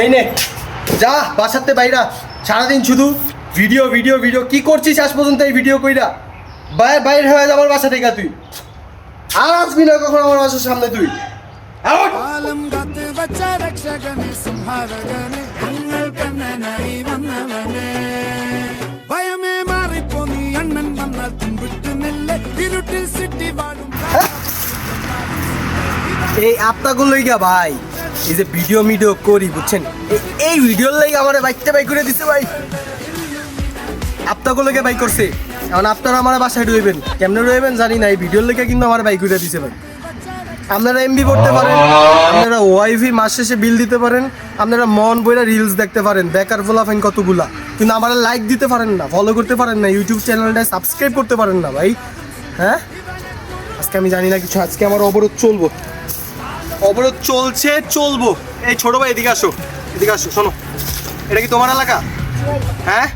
এই নে যা বাসাতে বাইরা সারাদিন শুধু ভিডিও ভিডিও ভিডিও কি করছিস আজ পর্যন্ত এই ভিডিও কইরা বাইর হয়ে যা আমার বাসা থেকে তুই আর আসবি না কখন আমার বাসার সামনে তুই এই আপনাগুলো লইগা ভাই এই যে ভিডিও মিডিও করি বুঝছেন এই ভিডিওর লাইগা আমার বাইকটা বাই করে দিছে ভাই আপনাগুলোকে বাই করছে এখন আপনারা আমার বাসায় রইবেন কেমনে রইবেন জানি না এই ভিডিওর লেগে কিন্তু আমার বাইক করে দিছে ভাই আপনারা এমবি করতে পারেন আপনারা ওয়াইফি মাস শেষে বিল দিতে পারেন আপনারা মন বইরা রিলস দেখতে পারেন বেকার ফলাফেন কতগুলা কিন্তু আমার লাইক দিতে পারেন না ফলো করতে পারেন না ইউটিউব চ্যানেলটা সাবস্ক্রাইব করতে পারেন না ভাই হ্যাঁ আজকে আমি জানি না কিছু আজকে আমার অবরোধ চলছে চলবো এই ছোট ভাই এদিকে আসো শোনো এটা কি তোমার এলাকা হ্যাঁ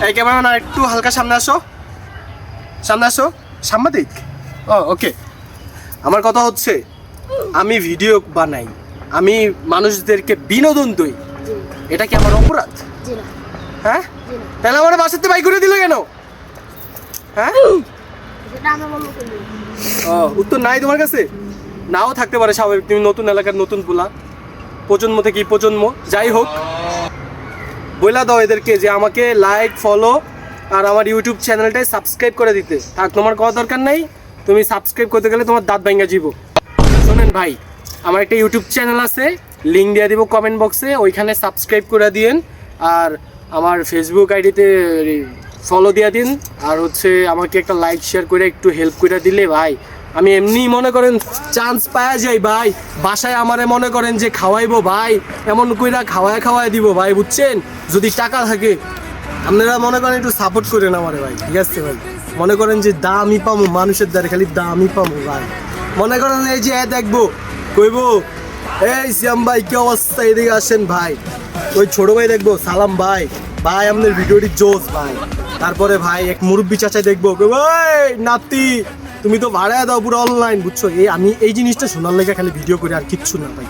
এই ক্যামেরাম্যান আর একটু হালকা সামনে আসো সাংবাদিক ও ওকে আমার কথা হচ্ছে আমি ভিডিও বানাই আমি মানুষদেরকে বিনোদন দিই এটা কি আমার অপরাধ হ্যাঁ তাহলে আমার বাসাতে বাই করে দিল কেন হ্যাঁ ও উত্তর নাই তোমার কাছে নাও থাকতে পারে স্বাভাবিক তুমি নতুন এলাকার নতুন পোলা প্রজন্ম থেকে প্রজন্ম যাই হোক বইলা দাও এদেরকে যে আমাকে লাইক ফলো আর আমার ইউটিউব চ্যানেলটাই সাবস্ক্রাইব করে দিতে থাক তোমার কথা দরকার নাই তুমি সাবস্ক্রাইব করতে গেলে তোমার দাঁত ভাঙা জীব শোনেন ভাই আমার একটা ইউটিউব চ্যানেল আছে লিঙ্ক দিয়ে দিব কমেন্ট বক্সে ওইখানে সাবস্ক্রাইব করে দিন আর আমার ফেসবুক আইডিতে ফলো দিয়ে দিন আর হচ্ছে আমাকে একটা লাইক শেয়ার করে একটু হেল্প করে দিলে ভাই আমি এমনি মনে করেন চান্স পাওয়া যাই ভাই বাসায় আমারে মনে করেন যে খাওয়াইবো ভাই এমন কইরা খাওয়ায় দিব ভাই বুঝছেন যদি টাকা থাকে আপনারা মনে করেন একটু সাপোর্ট করেন আমারে ভাই ঠিক আছে ভাই মনে করেন যে দামই পামু মানুষের দ্বারা খালি দামই পামু ভাই মনে করেন এই যে দেখবো কইবো এই শ্যাম ভাই কি অবস্থা এদিকে আসেন ভাই ওই ছোট ভাই দেখবো সালাম ভাই আপনার ভিডিওটি জোস ভাই তারপরে ভাই এক মুরব্বী চাচাই দেখবো ওই নাতি তুমি তো ভাড়া দাও পুরো অনলাইন বুঝছো আমি এই জিনিসটা শোনার লেগে খালি ভিডিও করে আর কিচ্ছু না ভাই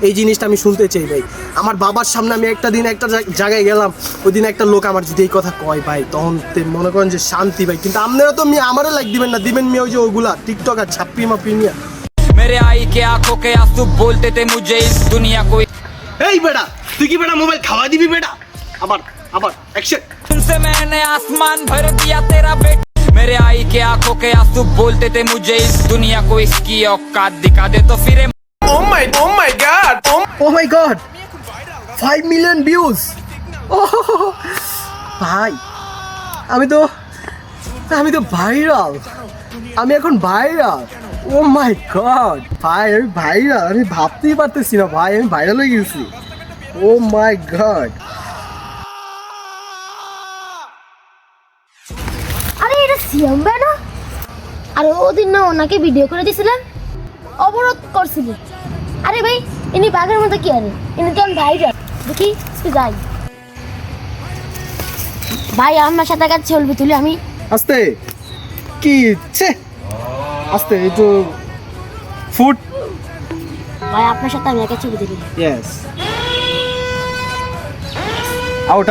এই জিনিসটা আমি শুনতে চাই ভাই আমার বাবার সামনে আমি একটা দিন একটা জায়গায় গেলাম ওই দিন একটা লোক আমার যদি এই কথা কয় ভাই তখন মনে করেন যে শান্তি ভাই কিন্তু আপনারা তো আমারও লাইক দিবেন না দিবেন ওই যে ওগুলা টিকটক আর ছাপ্পি মাপি নিয়ে मेरे आई के आंखों के आंसू बोलते थे मुझे इस दुनिया को এই বেটা তুই কি বেটা মোবাইল খাওয়া দিবি বেটা আবার অ্যাকশন तुमसे मैंने आसमान भर दिया तेरा बेटा मेरे आई के आंखों के आंसू बोलते थे मुझे इस दुनिया को इसकी औकात दिखा दे तो फिर Oh my god 5 million views ভাই আমি তো ভাইরাল আমি এখন ভাইরাল ও মাই গড ভাই আমি ভাইরাল আমি ভাবতেই পারতেছি না ভাই আমি ভাইরাল হয়ে গেছি ও মাই গড আরে এটা সিয়াম ভাই না আরে ওদিন না ওনাকে ভিডিও করে দিয়েছিলেন অবরোধ করছিল আরে ভাই ইনি বাঘের মতো কি আরে ইনি কেন ভাইরাল দেখি যাই ভাই আমার সাথে কাছে চলবি তুলে আমি আস্তে কি ছে আস্তে একটু ফুট ভাই আপনার সাথে আমি একা ছবি তুলি ইয়েস আউট